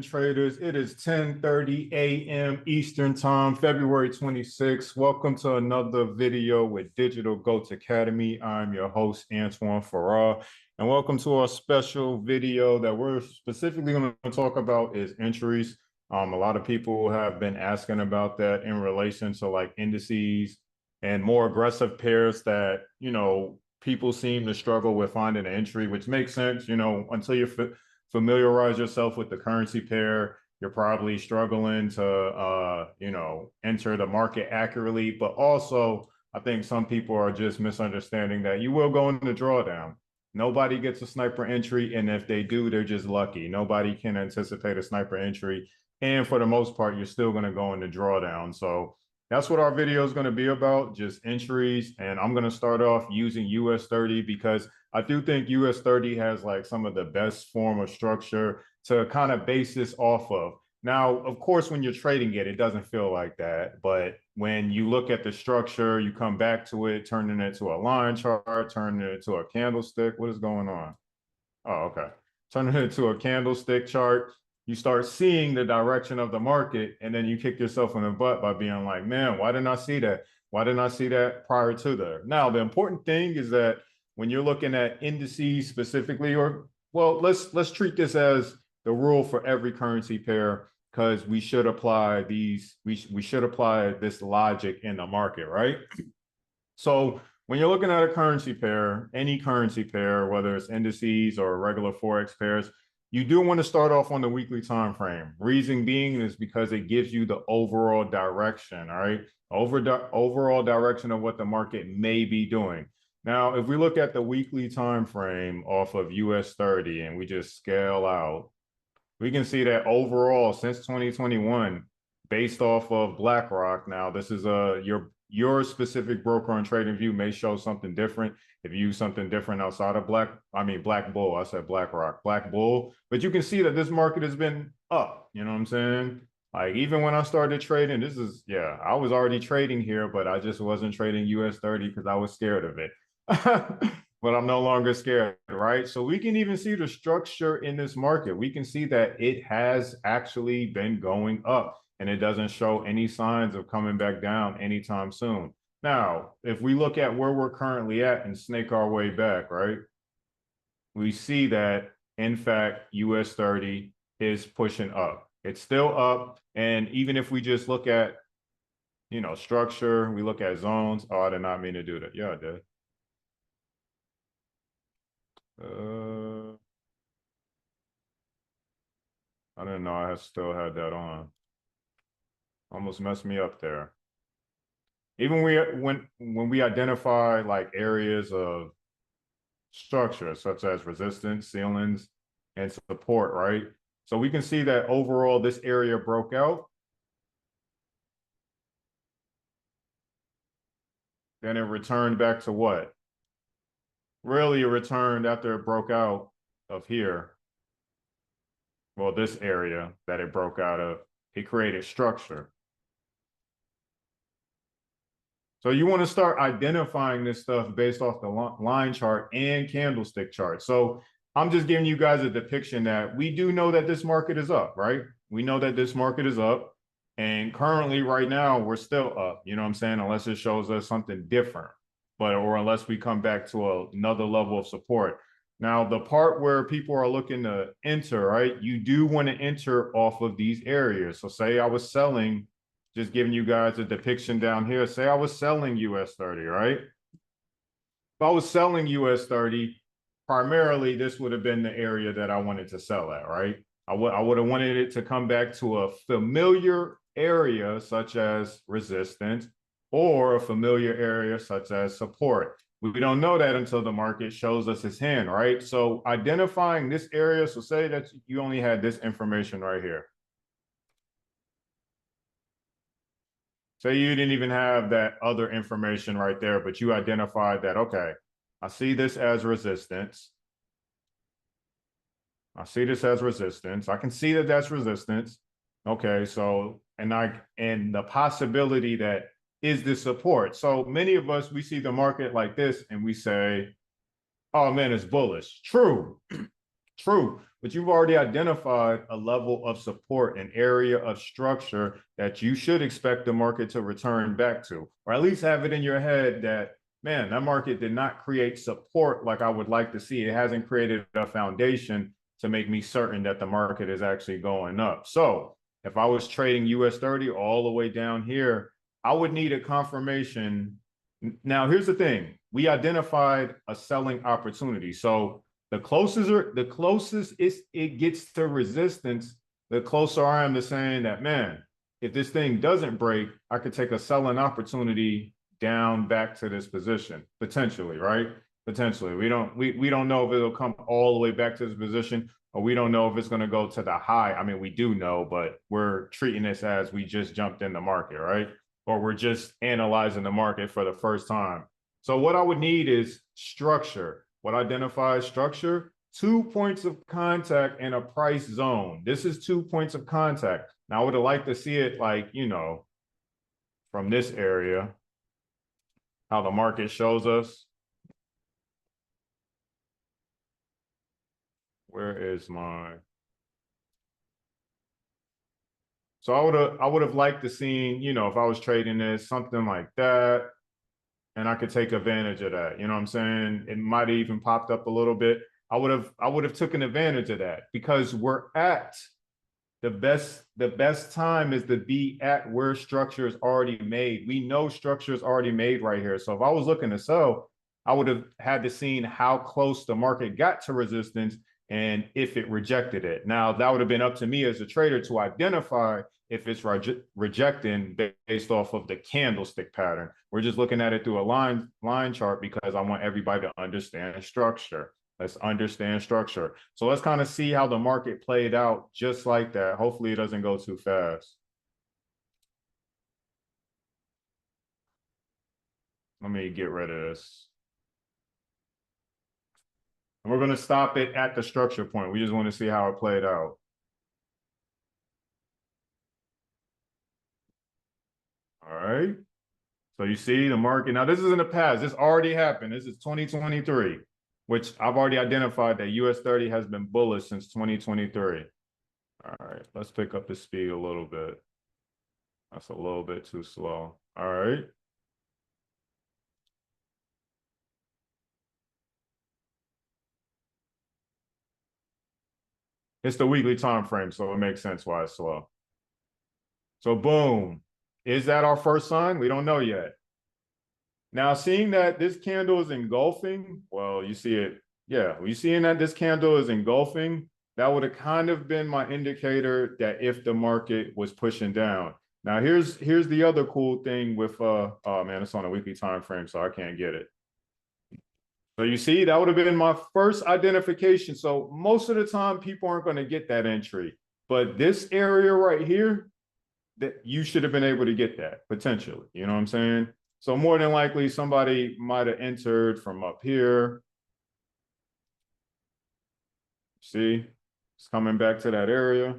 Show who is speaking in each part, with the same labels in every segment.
Speaker 1: Traders. It is 10:30 a.m. Eastern Time, February 26th. Welcome to another video with Digital Goatz Academy. I'm your host, Antoine Farrar, and welcome to our special video that we're specifically going to talk about is entries. A lot of people have been asking about that in relation to like indices and more aggressive pairs that, people seem to struggle with finding an entry, which makes sense, until you're familiarize yourself with the currency pair. You're probably struggling to, enter the market accurately. But also, I think some people are just misunderstanding that you will go into drawdown. Nobody gets a sniper entry, and if they do, they're just lucky. Nobody can anticipate a sniper entry, and for the most part, you're still going to go into drawdown. So that's what our video is going to be about, just entries. And I'm going to start off using US 30 because I do think US 30 has like some of the best form of structure to kind of base this off of. Now, of course, when you're trading it, it doesn't feel like that. But when you look at the structure, you come back to it, turning it to a line chart, turning it into a candlestick. What is going on? Oh, okay. Turning it into a candlestick chart. You start seeing the direction of the market, and then you kick yourself in the butt by being like, man, why didn't I see that? Why didn't I see that prior to that? Now, the important thing is that when you're looking at indices specifically, or well, let's treat this as the rule for every currency pair, because we should apply these, we should apply this logic in the market, right? So when you're looking at a currency pair, any currency pair, whether it's indices or regular Forex pairs, you do want to start off on the weekly time frame. Reason being is because it gives you the overall direction, all right? Overall direction of what the market may be doing. Now, if we look at the weekly time frame off of US 30 and we just scale out, we can see that overall since 2021, based off of BlackRock, now this is your specific broker on TradingView may show something different. If you use something different outside of Black Bull, I said BlackRock, Black Bull, but you can see that this market has been up, you know what I'm saying? Like even when I started trading, I was already trading here, but I just wasn't trading US 30 because I was scared of it. But I'm no longer scared, right? So we can even see the structure in this market. We can see that it has actually been going up and it doesn't show any signs of coming back down anytime soon. Now, if we look at where we're currently at and snake our way back, right? We see that, in fact, US 30 is pushing up. It's still up. And even if we just look at, structure, we look at zones. Oh, I did not mean to do that. Yeah, I did. I didn't know I still had that on. Almost messed me up there. Even when we identify like areas of structure, such as resistance, ceilings, and support, right? So we can see that overall this area broke out. Then it returned back to what? Really, it returned after it broke out of here. Well, this area that it broke out of, it created structure. So you want to start identifying this stuff based off the line chart and candlestick chart. So I'm just giving you guys a depiction that we do know that this market is up, right? We know that this market is up. And currently right now, we're still up, you know what I'm saying? Unless it shows us something different, or unless we come back to another level of support. Now, the part where people are looking to enter, right? You do want to enter off of these areas. So say I was selling, just giving you guys a depiction down here. Say I was selling US 30, right? If I was selling US 30, primarily this would have been the area that I wanted to sell at, right? I would have wanted it to come back to a familiar area such as resistance or a familiar area such as support. We don't know that until the market shows us its hand, right? So identifying this area, so say that you only had this information right here. Say you didn't even have that other information right there, but you identified that, okay, I see this as resistance. I see this as resistance. I can see that that's resistance. Okay, so, and the possibility that is the support. So many of us, we see the market like this and we say, oh man, it's bullish. True. True, but you've already identified a level of support, an area of structure that you should expect the market to return back to, or at least have it in your head that, man, that market did not create support like I would like to see. It hasn't created a foundation to make me certain that the market is actually going up. So if I was trading US 30 all the way down here, I would need a confirmation. Now, here's the thing. We identified a selling opportunity. So the closest it gets to resistance, the closer I am to saying that, man, if this thing doesn't break, I could take a selling opportunity down back to this position, potentially, right? Potentially. We don't know if it'll come all the way back to this position, or we don't know if it's going to go to the high. I mean, we do know, but we're treating this as we just jumped in the market, right? Or we're just analyzing the market for the first time. So what I would need is structure. What identifies structure? 2 points of contact and a price zone. This is 2 points of contact. Now, I would have liked to see it like, from this area, how the market shows us. Where is my... So I would have liked to seen, if I was trading this, something like that, and I could take advantage of that. You know what I'm saying? It might have even popped up a little bit. I would have taken advantage of that because we're at the best time is to be at where structure is already made. We know structure is already made right here. So if I was looking to sell, I would have had to seen how close the market got to resistance and if it rejected it. Now, that would have been up to me as a trader to identify if it's rejecting based off of the candlestick pattern. We're just looking at it through a line chart because I want everybody to understand structure. Let's understand structure. So let's kind of see how the market played out just like that. Hopefully it doesn't go too fast. Let me get rid of this. And we're going to stop it at the structure point. We just want to see how it played out. All right. So you see the market. Now, this is in the past. This already happened. This is 2023, which I've already identified that US 30 has been bullish since 2023. All right. Let's pick up the speed a little bit. That's a little bit too slow. All right. It's the weekly time frame, so it makes sense why it's slow. So boom. Is that our first sign? We don't know yet. Now, seeing that this candle is engulfing, well, you see it. Yeah, you seeing that this candle is engulfing, that would have kind of been my indicator that if the market was pushing down. Now, here's the other cool thing with oh man, it's on a weekly time frame, so I can't get it. So you see, that would have been my first identification. So most of the time, people aren't going to get that entry. But this area right here, that you should have been able to get that potentially. You know what I'm saying? So more than likely, somebody might have entered from up here. See, it's coming back to that area.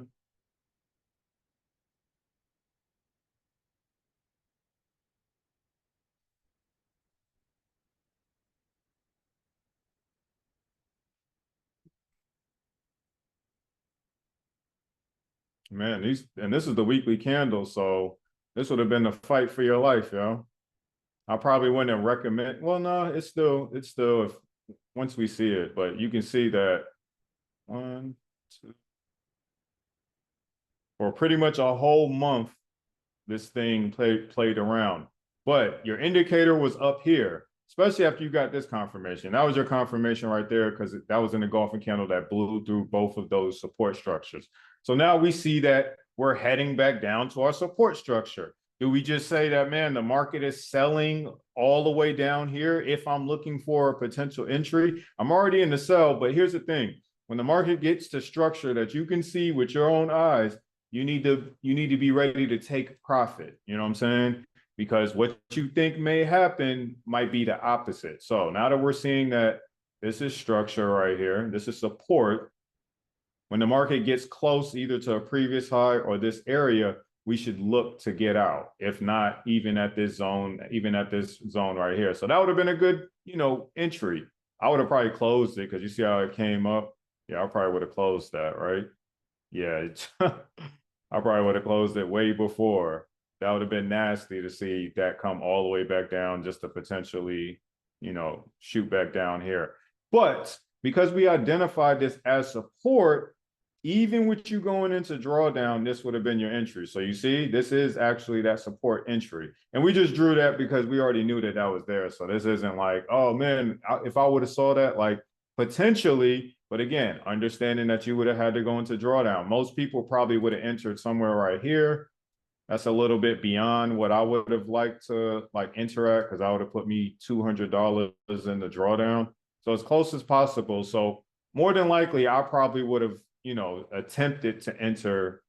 Speaker 1: Man, this is the weekly candle, so this would have been the fight for your life, yo. I probably wouldn't recommend. Well, no, it's still if once we see it, but you can see that 1, 2, for pretty much a whole month, this thing played around. But your indicator was up here, especially after you got this confirmation. That was your confirmation right there because that was an engulfing candle that blew through both of those support structures. So now we see that we're heading back down to our support structure. Do we just say that, man, the market is selling all the way down here? If I'm looking for a potential entry, I'm already in the sell, but here's the thing. When the market gets to structure that you can see with your own eyes, you need to be ready to take profit. You know what I'm saying? Because what you think may happen might be the opposite. So now that we're seeing that this is structure right here, this is support. When the market gets close either to a previous high or this area, we should look to get out. If not, even at this zone right here. So that would have been a good, entry. I would have probably closed it because you see how it came up. Yeah, I probably would have closed that, right? Yeah, I probably would have closed it way before. That would have been nasty to see that come all the way back down just to potentially, shoot back down here. But because we identified this as support, even with you going into drawdown, this would have been your entry. So you see, this is actually that support entry. And we just drew that because we already knew that that was there. So this isn't like, oh man, if I would have saw that, like potentially, but again, understanding that you would have had to go into drawdown. Most people probably would have entered somewhere right here. That's a little bit beyond what I would have liked to like enter at, because I would have put me $200 in the drawdown. So as close as possible. So more than likely, I probably would have, attempted to enter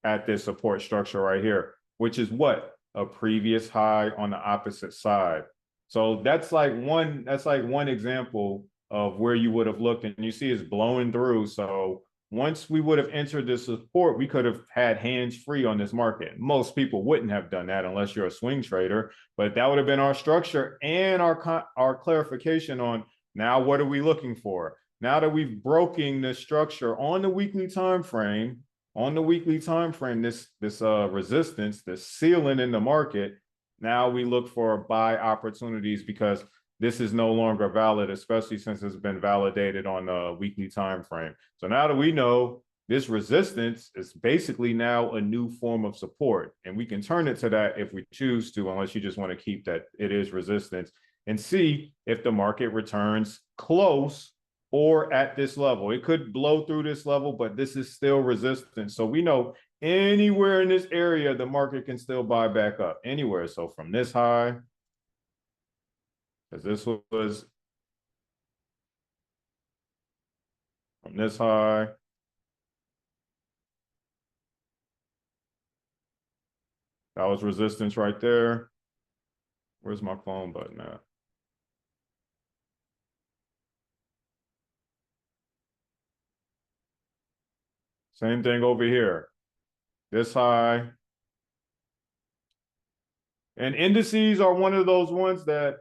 Speaker 1: at this support structure right here, which is what? A previous high on the opposite side. So that's like one example of where you would have looked, and you see it's blowing through. So once we would have entered this support, we could have had hands free on this market. Most people wouldn't have done that unless you're a swing trader, but that would have been our structure and our clarification on now what are we looking for? Now that we've broken the structure on the weekly time frame, this resistance, this ceiling in the market, now we look for buy opportunities because this is no longer valid, especially since it's been validated on a weekly time frame. So now that we know this resistance is basically now a new form of support, and we can turn it to that if we choose to, unless you just want to keep that it is resistance, and see if the market returns close or at this level. It could blow through this level, but this is still resistance. So we know anywhere in this area, the market can still buy back up anywhere. So from this high, because this was from this high, that was resistance right there. Where's my phone button at? Same thing over here. This high. And indices are one of those ones that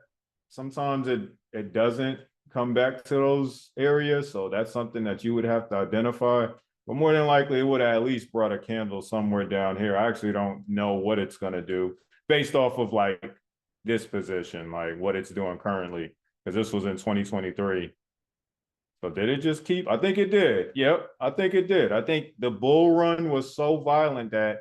Speaker 1: sometimes it doesn't come back to those areas. So that's something that you would have to identify. But more than likely, it would have at least brought a candle somewhere down here. I actually don't know what it's going to do based off of like this position, like what it's doing currently, because this was in 2023. So did it just keep? I think it did. Yep, I think it did. I think the bull run was so violent that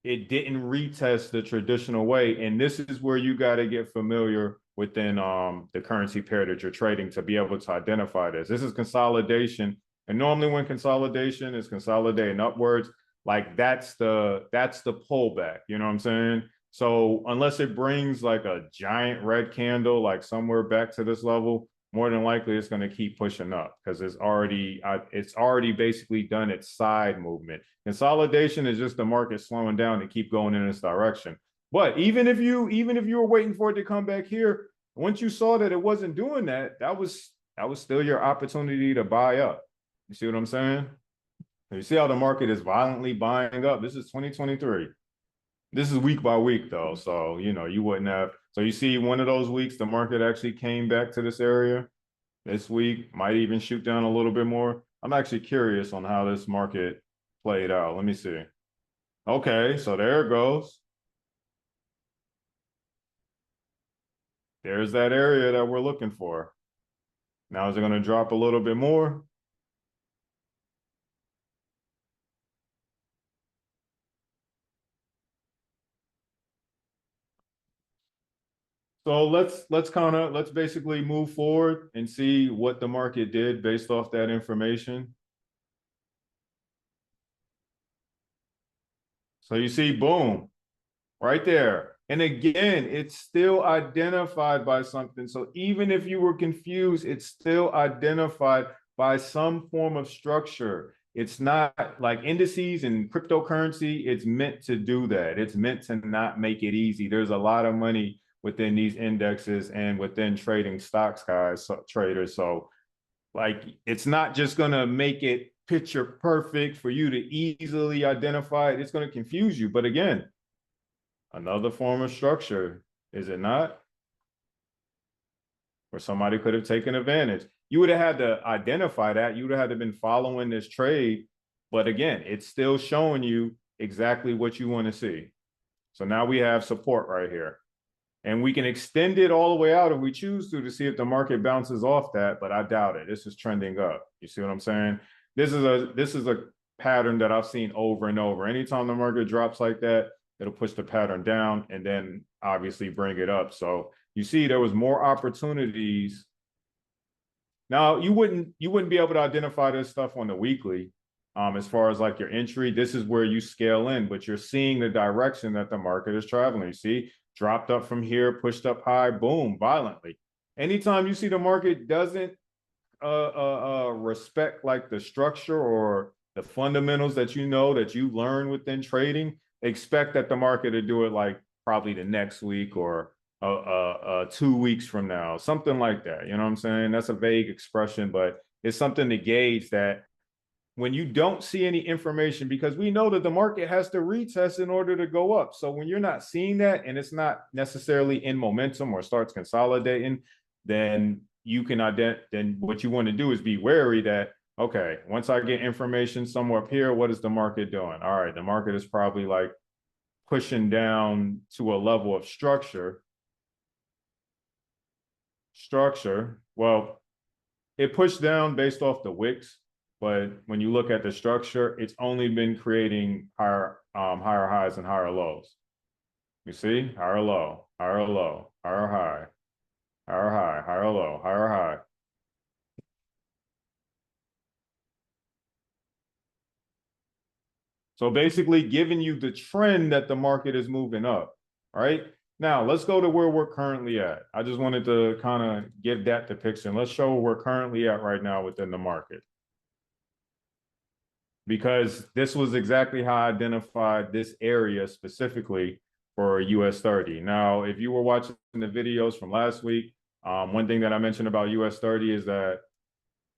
Speaker 1: it didn't retest the traditional way. And this is where you got to get familiar within the currency pair that you're trading to be able to identify this. This is consolidation. And normally when consolidation is consolidating upwards, like that's the pullback. You know what I'm saying? So unless it brings like a giant red candle, like somewhere back to this level, more than likely it's going to keep pushing up because it's already basically done its side movement. Consolidation is just the market slowing down to keep going in this direction. But even if you were waiting for it to come back here, once you saw that it wasn't doing that, that was still your opportunity to buy up. You see what I'm saying? You see how the market is violently buying up. This is 2023. This is week by week though, so you wouldn't have. So you see, one of those weeks the market actually came back to this area. This week might even shoot down a little bit more. I'm actually curious on how this market played out. Let me see. Okay, so there it goes. There's that area that we're looking for. Now is it going to drop a little bit more? So let's basically move forward and see what the market did based off that information. So you see, boom, right there. And again, it's still identified by something. So even if you were confused, it's still identified by some form of structure. It's not like indices and cryptocurrency. It's meant to do that. It's meant to not make it easy. There's a lot of money within these indexes and within trading stocks, guys, traders. So like, it's not just going to make it picture perfect for you to easily identify it. It's going to confuse you. But again, another form of structure, is it not? Where somebody could have taken advantage. you would have had to identify that. You would have had to been following this trade. But again, it's still showing you exactly what you want to see. So now we have support right here. And we can extend it all the way out if we choose to see if the market bounces off that, but I doubt it. This is trending up. You see what I'm saying? This is a pattern that I've seen over and over. Anytime the market drops like that, it'll push the pattern down and then obviously bring it up. So you see there was more opportunities. Now you wouldn't be able to identify this stuff on the weekly. As far as like your entry, this is where you scale in, but you're seeing the direction that the market is traveling. You see, dropped up from here, pushed up high, boom, violently. Anytime you see the market doesn't respect like the structure or the fundamentals that you know that you learn within trading, expect that the market to do it like probably the next week or 2 weeks from now, something like that. You know what I'm saying? That's a vague expression, but it's something to gauge that when you don't see any information, because we know that the market has to retest in order to go up. So when you're not seeing that and it's not necessarily in momentum or starts consolidating, then you can then what you want to do is be wary that, okay, once I get information somewhere up here, what is the market doing? All right, the market is probably like pushing down to a level of structure. Well, it pushed down based off the wicks. But when you look at the structure, it's only been creating higher highs and higher lows. You see, higher low, higher low, higher high, higher high, higher low, higher high. So basically giving you the trend that the market is moving up, right? Now, let's go to where we're currently at. I just wanted to kind of give that depiction. Let's show where we're currently at right now within the market, because this was exactly how I identified this area specifically for US 30. Now, if you were watching the videos from last week, one thing that I mentioned about US 30 is that,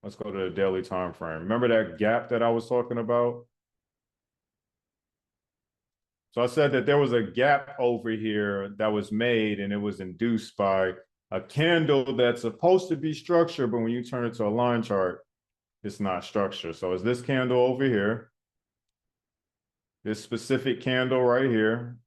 Speaker 1: let's go to the daily time frame. Remember that gap that I was talking about? So I said that there was a gap over here that was made, and it was induced by a candle that's supposed to be structured, but when you turn it to a line chart, it's not structured. So it's this candle over here, this specific candle right here.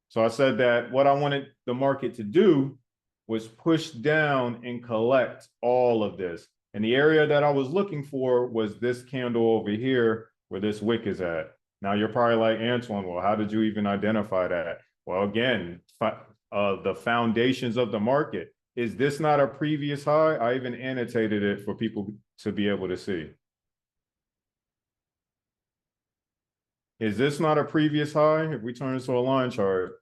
Speaker 1: So I said that what I wanted the market to do was push down and collect all of this. And the area that I was looking for was this candle over here where this wick is at. Now you're probably like, Antoine, well, how did you even identify that? Well, again, the foundations of the market. Is this not a previous high? I even annotated it for people to be able to see. Is this not a previous high? If we turn this to a line chart,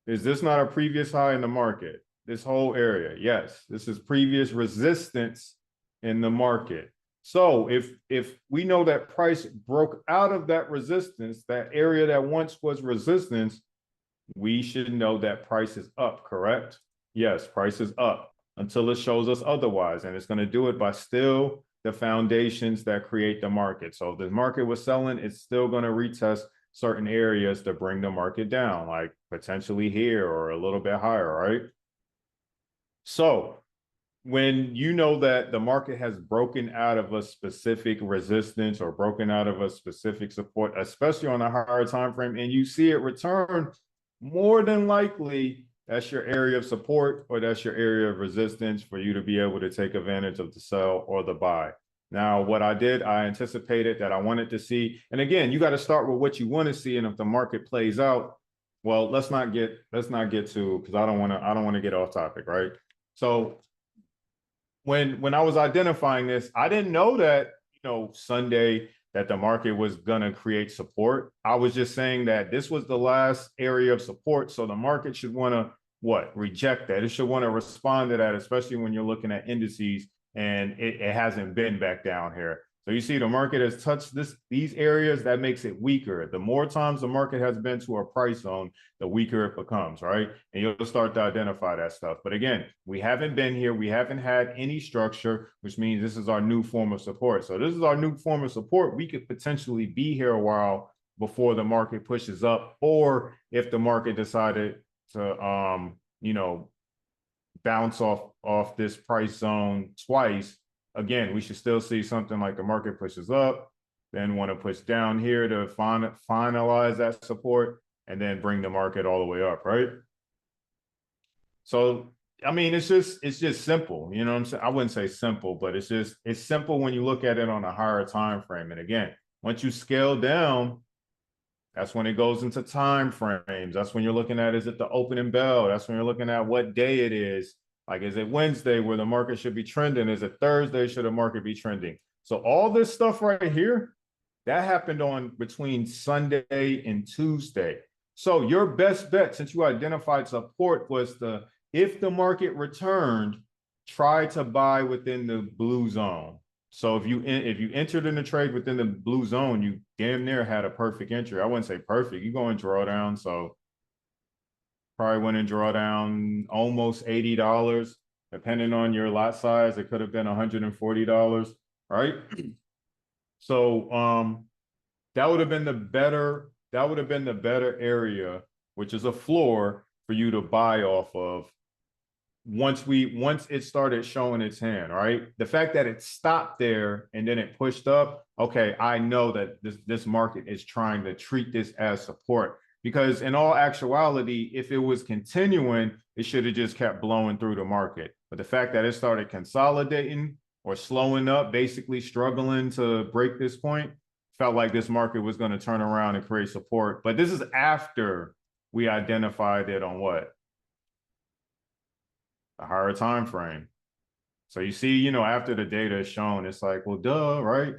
Speaker 1: is this not a previous high in the market? This whole area, yes, this is previous resistance in the market. So if we know that price broke out of that resistance, that area that once was resistance, we should know that price is up, correct? Yes, price is up until it shows us otherwise. And it's going to do it by still the foundations that create the market. So if the market was selling, it's still going to retest certain areas to bring the market down, like potentially here or a little bit higher, right? So when you know that the market has broken out of a specific resistance or broken out of a specific support, especially on a higher time frame, and you see it return, more than likely that's your area of support or that's your area of resistance for you to be able to take advantage of the sell or the buy. Now, what I did, I anticipated that I wanted to see, and again, you got to start with what you want to see, and if the market plays out, well, let's not get to, because I don't want to get off topic, right? So when I was identifying this, I didn't know that, Sunday that the market was going to create support. I was just saying that this was the last area of support. So the market should want to reject that. It should want to respond to that, especially when you're looking at indices and it hasn't been back down here. So you see the market has touched these areas, that makes it weaker. The more times the market has been to a price zone, the weaker it becomes, right? And you'll start to identify that stuff. But again, we haven't been here. We haven't had any structure, which means this is our new form of support. So this is our new form of support. We could potentially be here a while before the market pushes up, or if the market decided to, bounce off this price zone twice, again, we should still see something like the market pushes up, then want to push down here to finalize that support, and then bring the market all the way up, right? So, I mean, it's just simple. You know what I'm saying? I wouldn't say simple, but it's simple when you look at it on a higher time frame. And again, once you scale down, that's when it goes into time frames. That's when you're looking at, is it the opening bell? That's when you're looking at what day it is. Like, is it Wednesday where the market should be trending? Is it Thursday should the market be trending? So all this stuff right here, that happened on between Sunday and Tuesday. So your best bet, since you identified support, was if the market returned, try to buy within the blue zone. So if you entered in the trade within the blue zone, you damn near had a perfect entry. I wouldn't say perfect. You go in drawdown, so probably went in drawdown almost $80. Depending on your lot size, it could have been $140, right? So that would have been the better area, which is a floor for you to buy off of once it started showing its hand, right? The fact that it stopped there and then it pushed up, okay, I know that this market is trying to treat this as support, because in all actuality, if it was continuing, it should have just kept blowing through the market. But the fact that it started consolidating or slowing up, basically struggling to break this point, felt like this market was going to turn around and create support. But this is after we identified it on what? A higher time frame. So you see, after the data is shown, it's like, well, duh, right?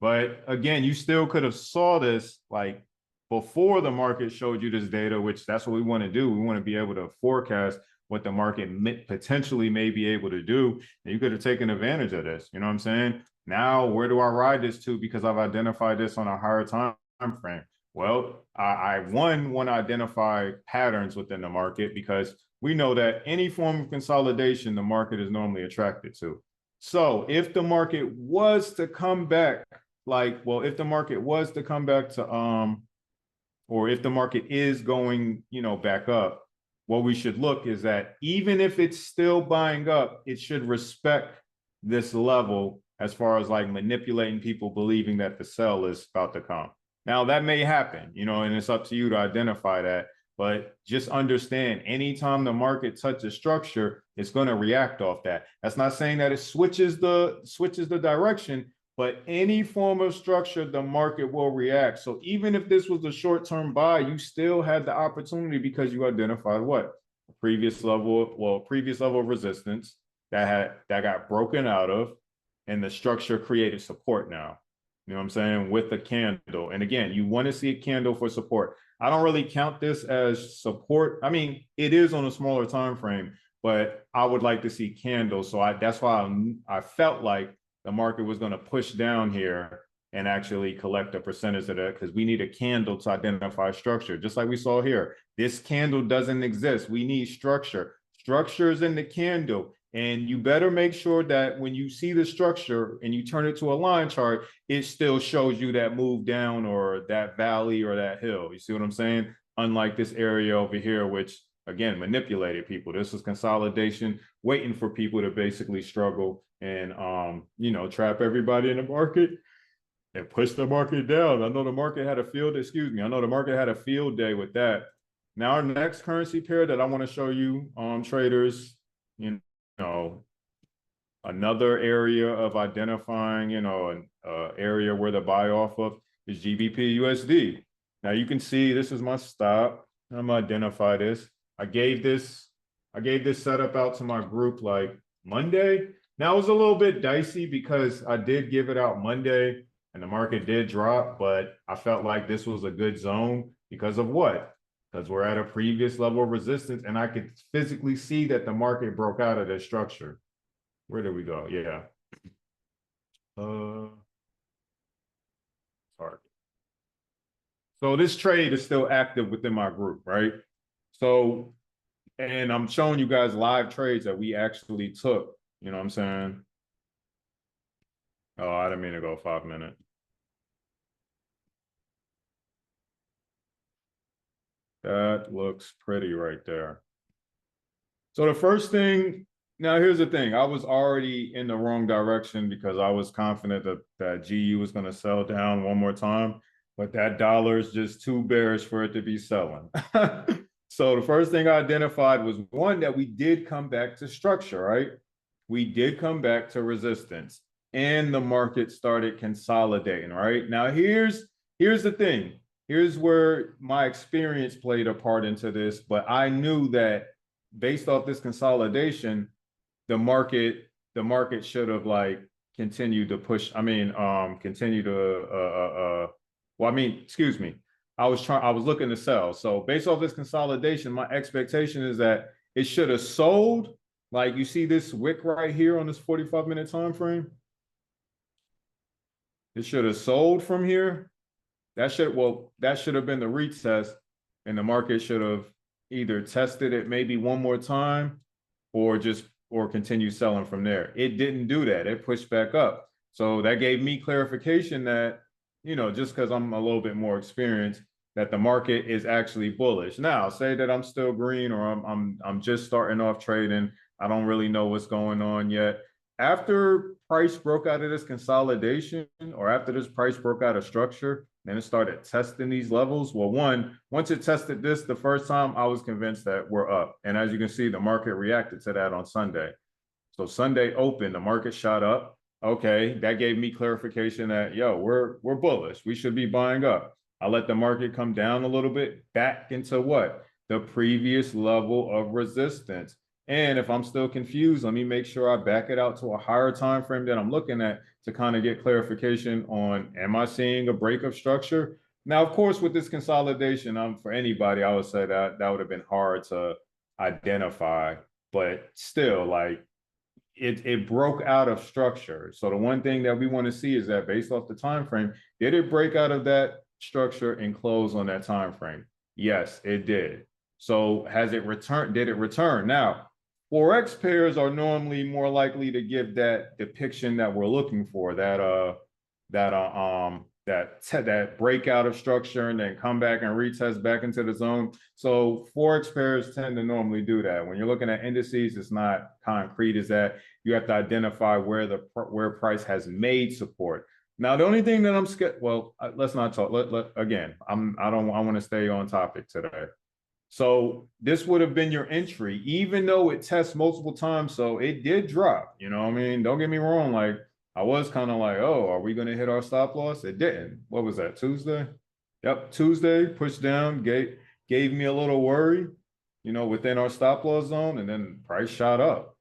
Speaker 1: But again, you still could have saw this like before the market showed you this data, which that's what we want to do. We want to be able to forecast what the market potentially may be able to do. And you could have taken advantage of this. You know what I'm saying? Now, where do I ride this to? Because I've identified this on a higher time frame. Well, I want to identify patterns within the market, because we know that any form of consolidation, the market is normally attracted to. So if the market was to come back, if the market was to come back to, or if the market is going, back up, what we should look is that even if it's still buying up, it should respect this level as far as like manipulating people believing that the sell is about to come. Now that may happen, and it's up to you to identify that. But just understand, anytime the market touches structure, it's going to react off that. That's not saying that it switches the direction, but any form of structure, the market will react. So even if this was a short-term buy, you still had the opportunity because you identified what? A previous level of resistance that got broken out of, and the structure created support now. You know what I'm saying? With a candle. And again, you want to see a candle for support. I don't really count this as support. I mean, it is on a smaller time frame, but I would like to see candles. So that's why I felt like the market was going to push down here and actually collect a percentage of that, because we need a candle to identify structure. Just like we saw here, this candle doesn't exist. We need structure. Structure is in the candle. And you better make sure that when you see the structure and you turn it to a line chart, it still shows you that move down or that valley or that hill. You see what I'm saying? Unlike this area over here, which again, manipulated people. This was consolidation, waiting for people to basically struggle and, trap everybody in the market and push the market down. I know the market had a field day with that. Now, our next currency pair that I want to show you, traders, another area of identifying, an area where to buy off of is GBP USD. Now you can see this is my stop. I'm gonna identify this. I gave this setup out to my group like Monday. Now it was a little bit dicey because I did give it out Monday and the market did drop, but I felt like this was a good zone because of what? Because we're at a previous level of resistance, and I could physically see that the market broke out of this structure. Where did we go? Yeah. Sorry. So this trade is still active within my group, right? So, and I'm showing you guys live trades that we actually took. You know what I'm saying? Oh, I didn't mean to go 5 minutes. That looks pretty right there. So the first thing, now here's the thing. I was already in the wrong direction because I was confident that GU was going to sell down one more time, but that dollar is just too bearish for it to be selling. So the first thing I identified was one, that we did come back to structure, right? We did come back to resistance and the market started consolidating, right? Now here's the thing. Here's where my experience played a part into this, but I knew that based off this consolidation, the market should have like continued to push. I mean, continue to well, I mean, excuse me. I was looking to sell. So based off this consolidation, my expectation is that it should have sold. Like you see this wick right here on this 45-minute time frame. It should have sold from here. That should have been the retest, and the market should have either tested it maybe one more time or continue selling from there. It didn't do that. It pushed back up. So that gave me clarification that, just because I'm a little bit more experienced, that the market is actually bullish. Now, say that I'm still green or I'm just starting off trading. I don't really know what's going on yet. After price broke out of this consolidation, or after this price broke out of structure, and it started testing these levels. Well, once it tested this the first time, I was convinced that we're up. And as you can see, the market reacted to that on Sunday. So Sunday opened, the market shot up. Okay, that gave me clarification that, we're bullish. We should be buying up. I let the market come down a little bit back into what? The previous level of resistance. And if I'm still confused, let me make sure I back it out to a higher time frame that I'm looking at to kind of get clarification on, am I seeing a break of structure? Now, of course, with this consolidation, for anybody, I would say that would have been hard to identify, but still, like, it broke out of structure. So the one thing that we want to see is that based off the time frame, did it break out of that structure and close on that time frame? Yes, it did. So has it returned? Did it return? Now, Forex pairs are normally more likely to give that depiction that we're looking for, that breakout of structure and then come back and retest back into the zone. So Forex pairs tend to normally do that. When you're looking at indices, it's not concrete as that. You have to identify where price has made support. Now, the only thing that I'm scared, well, let's not talk. Again, I want to stay on topic today. So this would have been your entry, even though it tests multiple times. So it did drop, you know what I mean? Don't get me wrong. Like, I was kind of like, oh, are we going to hit our stop loss? It didn't. What was that, Tuesday? Yep, Tuesday, pushed down, gave me a little worry, within our stop loss zone, and then price shot up.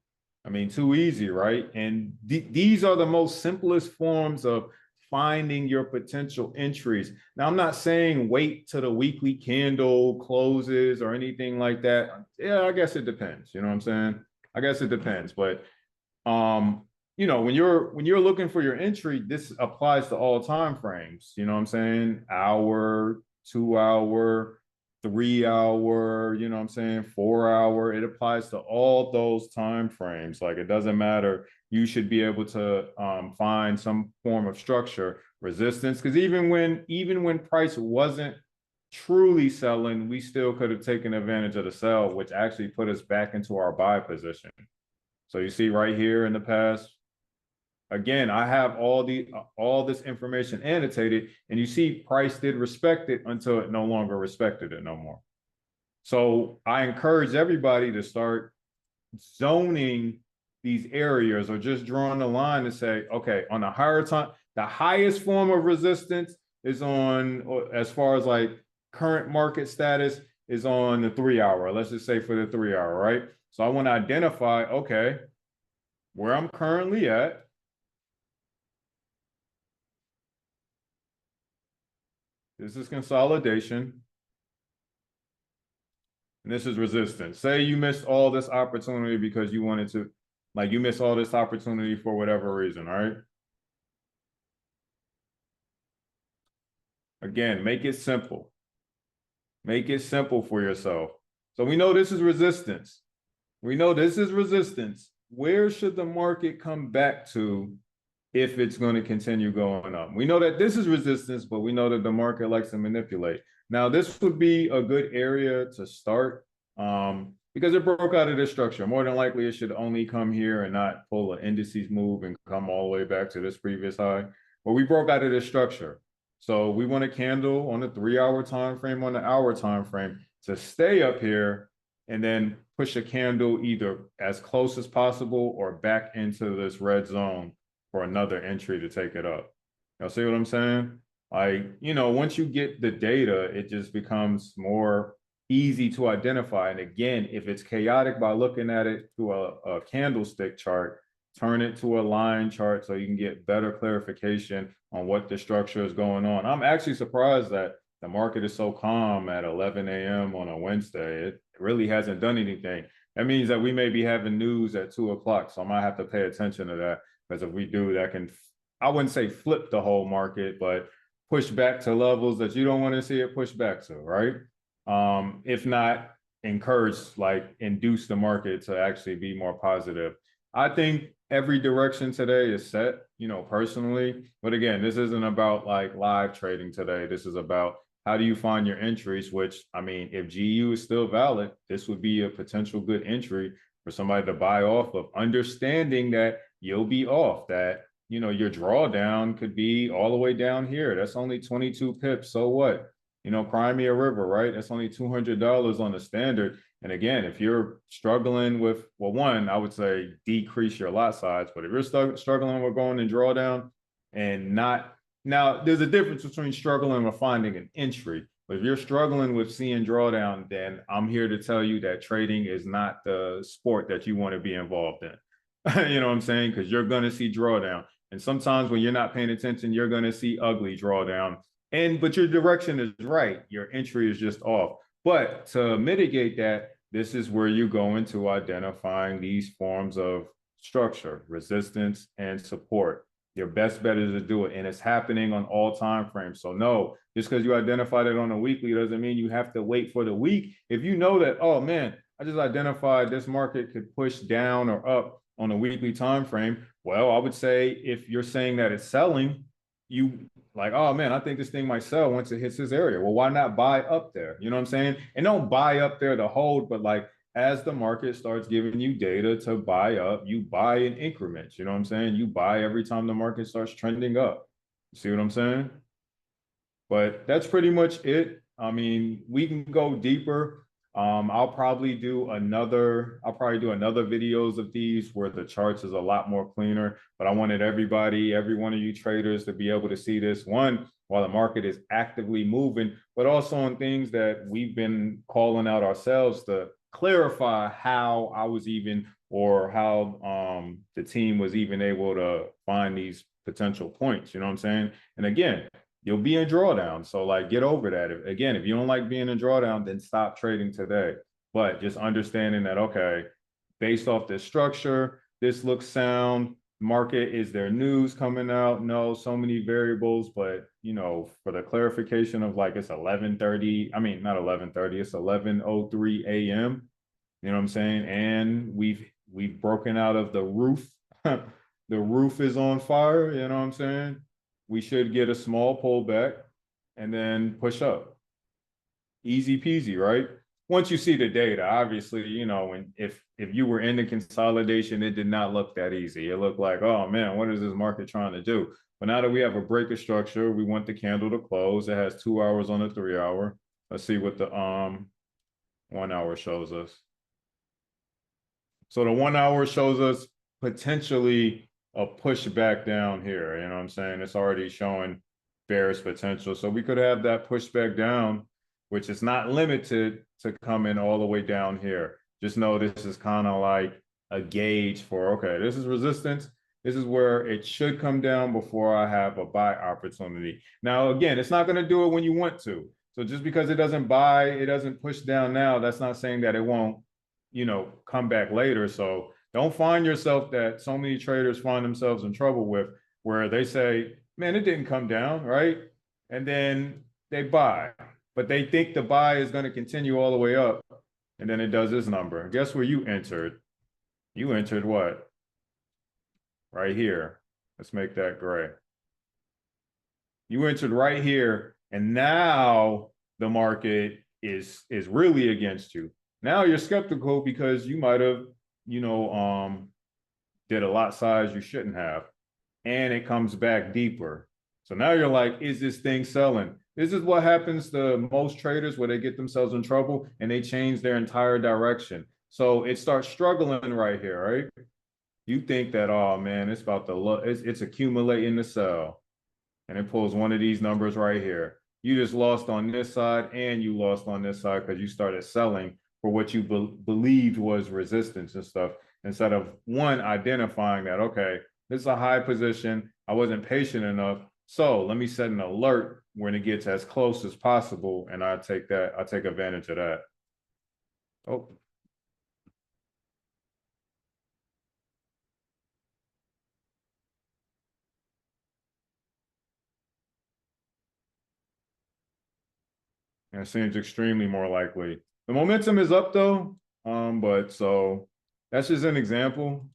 Speaker 1: I mean, too easy, right? And these are the most simplest forms of finding your potential entries. Now, I'm not saying wait till the weekly candle closes or anything like that. Yeah, I guess it depends. You know what I'm saying? I guess it depends. But when you're looking for your entry, this applies to all time frames. You know what I'm saying? Hour, 2 hour, 3 hour, 4 hour. It applies to all those time frames. Like, it doesn't matter. You should be able to find some form of structure, resistance, because even when price wasn't truly selling, we still could have taken advantage of the sell, which actually put us back into our buy position. So you see right here in the past, again, I have all this information annotated, and you see price did respect it until it no longer respected it no more. So I encourage everybody to start zoning these areas, or just drawing a line to say, okay, on the higher time, the highest form of resistance is on, as far as like current market status, is on the 3 hour. Let's just say for the 3 hour, right? So I want to identify, okay, where I'm currently at. This is consolidation. And this is resistance. Say you missed all this opportunity because you wanted to, like, you missed all this opportunity for whatever reason, all right? Again, make it simple. Make it simple for yourself. So we know this is resistance. We know this is resistance. Where should the market come back to if it's going to continue going up? We know that this is resistance, but we know that the market likes to manipulate. Now, this would be a good area to start. Because it broke out of this structure. More than likely, it should only come here and not pull an indices move and come all the way back to this previous high. But we broke out of this structure. So we want a candle on the 3-hour time frame, on the hour time frame to stay up here and then push a candle either as close as possible or back into this red zone for another entry to take it up. Y'all see what I'm saying? Like, once you get the data, it just becomes more easy to identify. And again, if it's chaotic by looking at it through a candlestick chart, turn it to a line chart so you can get better clarification on what the structure is going on. I'm actually surprised that the market is so calm at 11 a.m. on a Wednesday. It really hasn't done anything. That means that we may be having news at 2 o'clock. So I might have to pay attention to that, because if we do, that can, I wouldn't say flip the whole market, but push back to levels that you don't want to see it push back to, right? If not, encourage, like induce the market to actually be more positive. I think every direction today is set, personally. But again, this isn't about like live trading today. This is about how do you find your entries, which, I mean, if GU is still valid, this would be a potential good entry for somebody to buy off of, understanding that you'll be off, that, your drawdown could be all the way down here. That's only 22 pips. So what? Cry me a river, right? That's only $200 on the standard. And again, if you're struggling with, well, one, I would say decrease your lot size. But if you're struggling with going in drawdown and not, now there's a difference between struggling with finding an entry. But if you're struggling with seeing drawdown, then I'm here to tell you that trading is not the sport that you want to be involved in. You know what I'm saying? Because you're going to see drawdown. And sometimes when you're not paying attention, you're going to see ugly drawdown. But your direction is right. Your entry is just off. But to mitigate that, this is where you go into identifying these forms of structure, resistance, and support. Your best bet is to do it. And it's happening on all time frames. So no, just because you identified it on a weekly doesn't mean you have to wait for the week. If you know that, oh man, I just identified this market could push down or up on a weekly time frame, well, I would say if you're saying that it's selling, you like, oh man, I think this thing might sell once it hits this area. Well, why not buy up there? You know what I'm saying? And don't buy up there to hold, but like as the market starts giving you data to buy up, you buy in increments. You know what I'm saying? You buy every time the market starts trending up. You see what I'm saying? But that's pretty much it. I mean, we can go deeper. I'll probably do another videos of these where the charts is a lot more cleaner, but I wanted everybody, every one of you traders to be able to see this one while the market is actively moving, but also on things that we've been calling out ourselves to clarify how I was even, or how the team was even able to find these potential points, you know what I'm saying? And again, you'll be in drawdown. So like get over that. Again, if you don't like being in drawdown, then stop trading today. But just understanding that, okay, based off this structure, this looks sound. Market, is there news coming out? No, so many variables, but for the clarification of like it's 11:30, I mean not 11:30, it's 11:03 a.m. You know what I'm saying? And we've broken out of the roof. The roof is on fire, you know what I'm saying? We should get a small pullback and then push up. Easy peasy, right? Once you see the data, obviously, and if you were in the consolidation, it did not look that easy. It looked like, oh man, what is this market trying to do? But now that we have a break of structure, we want the candle to close. It has 2 hours on the 3 hour. Let's see what the 1 hour shows us. So the 1 hour shows us potentially a push back down here. You know what I'm saying? It's already showing bearish potential. So we could have that push back down, which is not limited to coming all the way down here. Just know this is kind of like a gauge for, okay, this is resistance. This is where it should come down before I have a buy opportunity. Now, again, it's not going to do it when you want to. So just because it doesn't buy, it doesn't push down now, that's not saying that it won't, come back later. So don't find yourself that so many traders find themselves in trouble with, where they say, man, it didn't come down, right? And then they buy, but they think the buy is going to continue all the way up. And then it does this number. Guess where you entered? You entered what? Right here. Let's make that gray. You entered right here. And now the market is really against you. Now you're skeptical because you might have, you know, did a lot size you shouldn't have, and it comes back deeper. So now you're like, is this thing selling? This is what happens to most traders where they get themselves in trouble and they change their entire direction. So it starts struggling right here, right? You think that, oh man, it's about to look, it's accumulating the sell, and it pulls one of these numbers right here. You just lost on this side and you lost on this side because you started selling for what you believed was resistance and stuff, instead of one identifying that, okay, this is a high position. I wasn't patient enough. So let me set an alert when it gets as close as possible. And I take advantage of that. Oh, and it seems extremely more likely. The momentum is up though. But so that's just an example.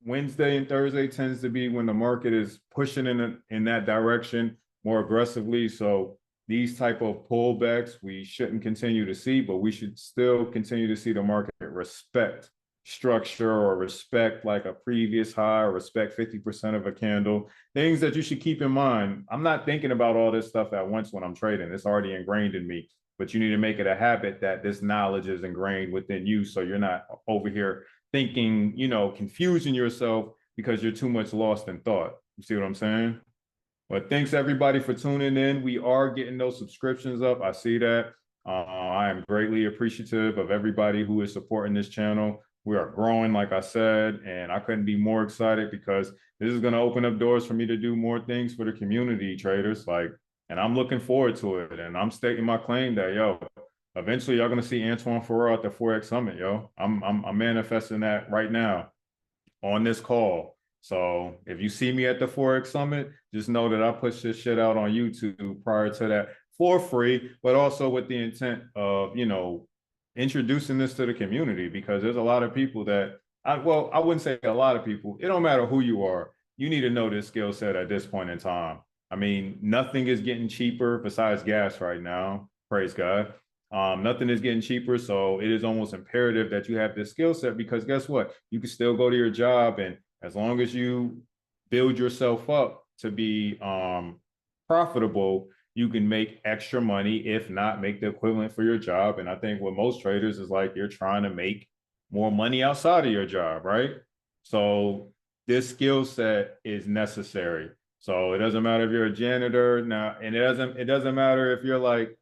Speaker 1: Wednesday and Thursday tends to be when the market is pushing in that direction more aggressively. So these type of pullbacks we shouldn't continue to see, but we should still continue to see the market respect structure or respect like a previous high or respect 50% of a candle. Things that you should keep in mind. I'm not thinking about all this stuff at once when I'm trading. It's already ingrained in me. But you need to make it a habit that this knowledge is ingrained within you, so you're not over here thinking, confusing yourself because you're too much lost in thought. You see what I'm saying? But thanks everybody for tuning in. We are getting those subscriptions up. I see that. I am greatly appreciative of everybody who is supporting this channel. We are growing, like I said, and I couldn't be more excited because this is going to open up doors for me to do more things for the community traders. And I'm looking forward to it. And I'm stating my claim that, eventually y'all going to see Antoine Ferrar at the Forex Summit, yo. I'm manifesting that right now on this call. So if you see me at the Forex Summit, just know that I push this shit out on YouTube prior to that for free, but also with the intent of, introducing this to the community, because there's a lot of people that, I wouldn't say a lot of people. It don't matter who you are. You need to know this skill set at this point in time. I mean, nothing is getting cheaper besides gas right now. Praise God. Nothing is getting cheaper, so it is almost imperative that you have this skill set, because guess what? You can still go to your job, and as long as you build yourself up to be profitable, you can make extra money, if not make the equivalent for your job. And I think what most traders is like, you're trying to make more money outside of your job, right? So this skill set is necessary. So it doesn't matter if you're a janitor now, and it doesn't matter if you're like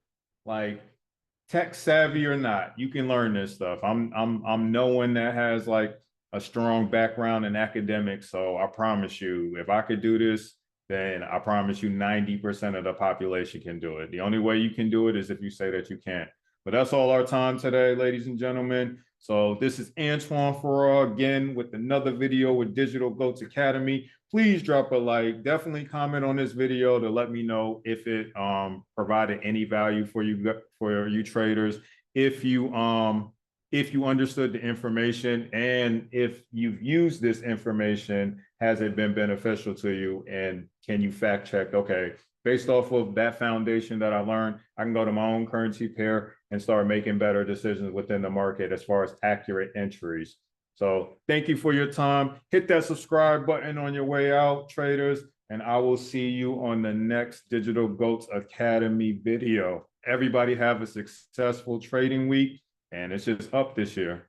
Speaker 1: tech savvy or not. You can learn this stuff. I'm no one that has like a strong background in academics, so I promise you, if I could do this, then I promise you 90% of the population can do it. The only way you can do it is if you say that you can't. But that's all our time today, ladies and gentlemen. So this is Antoine Farrar again with another video with Digital Goatz Academy. Please drop a like. Definitely comment on this video to let me know if it provided any value for you traders. If you understood the information, and if you've used this information, has it been beneficial to you? And can you fact check, okay, based off of that foundation that I learned, I can go to my own currency pair and start making better decisions within the market as far as accurate entries. So thank you for your time. Hit that subscribe button on your way out, traders, and I will see you on the next Digital Goatz Academy video. Everybody have a successful trading week, and it's just up this year.